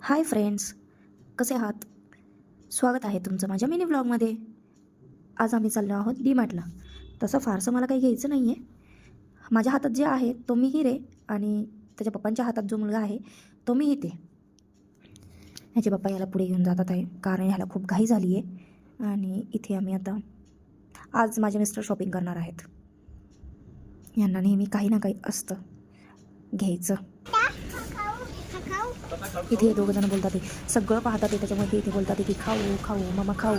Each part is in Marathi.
हाय फ्रेंड्स, कसे आहात? स्वागत आहे तुमचं माझ्या मिनी व्लॉगमध्ये. आज आम्ही चाललो आहोत डी-मार्टला. तसं फारसं मला काही घ्यायचं नाही आहे. माझ्या हातात जे आहे तो मी हिरे आणि त्याच्या पप्पांच्या हातात जो मुलगा आहे तो मी हिते. ह्याचे पप्पा याला पुढे घेऊन जातात आहे कारण ह्याला खूप घाई झाली आहे. आणि इथे आम्ही आता आज माझे मिस्टर शॉपिंग करणार आहेत. यांना नेहमी काही ना काही असतं घ्यायचं. इथे हे दोघं जण बोलतात, ते सगळं पाहतात, ते त्याच्यामुळे ते इथे बोलतात की खाऊ खाऊ मामा खाऊ.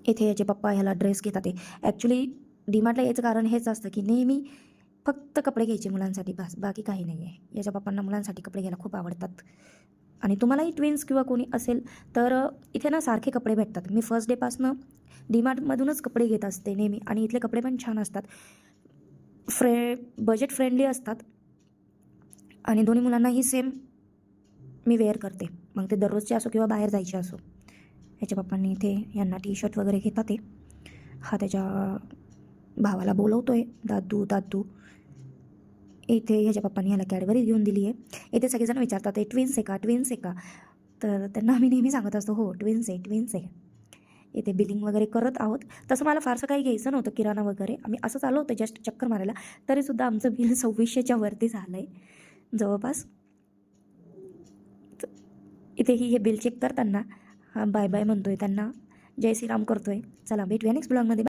इथे याचे पप्पा ह्याला ड्रेस घेतात. ते ॲक्च्युली डीमार्टला यायचं कारण हेच असतं की नेहमी फक्त कपडे घ्यायचे मुलांसाठी, बस बाकी काही नाही आहे. याच्या पप्पांना मुलांसाठी कपडे घ्यायला खूप आवडतात. आणि तुम्हालाही ट्विन्स किंवा कोणी असेल तर इथे ना सारखे कपडे भेटतात. मी फर्स्ट डेपासनं डीमार्टमधूनच कपडे घेत असते नेहमी आणि इथले कपडे पण छान असतात, बजेट फ्रेंडली असतात आणि दोन्ही मुलांनाही सेम मी वेअर करते, मग ते दररोजचे असो किंवा बाहेर जायचे असो. ह्याच्या पप्पांनी इथे यांना टी शर्ट वगैरे घेतात. ते हा त्याच्या भावाला बोलवतो आहे, दादू दादू. इथे ह्याच्या पप्पांनी ह्याला कॅडबरी घेऊन दिली आहे. इथे सगळेजण विचारतात ते ट्विन्स आहे का, ट्विन्स आहे का, तर त्यांना आम्ही नेहमी सांगत असतो हो ट्विन्स आहे, ट्विन्स आहे. इथे बिलिंग वगैरे करत आहोत. तसं मला फारसं काही घ्यायचं नव्हतं, किराणा वगैरे आम्ही असंच आलो होतं जस्ट चक्कर मारायला, तरीसुद्धा आमचं बिल 2600च्या वरती झालं आहे जवळपास. इथेही हे बिल चेक करताना हा बाय बाय म्हणतोय, त्यांना जय श्रीराम करतोय. चला भेटूया नेक्स्ट ब्लॉगमध्ये.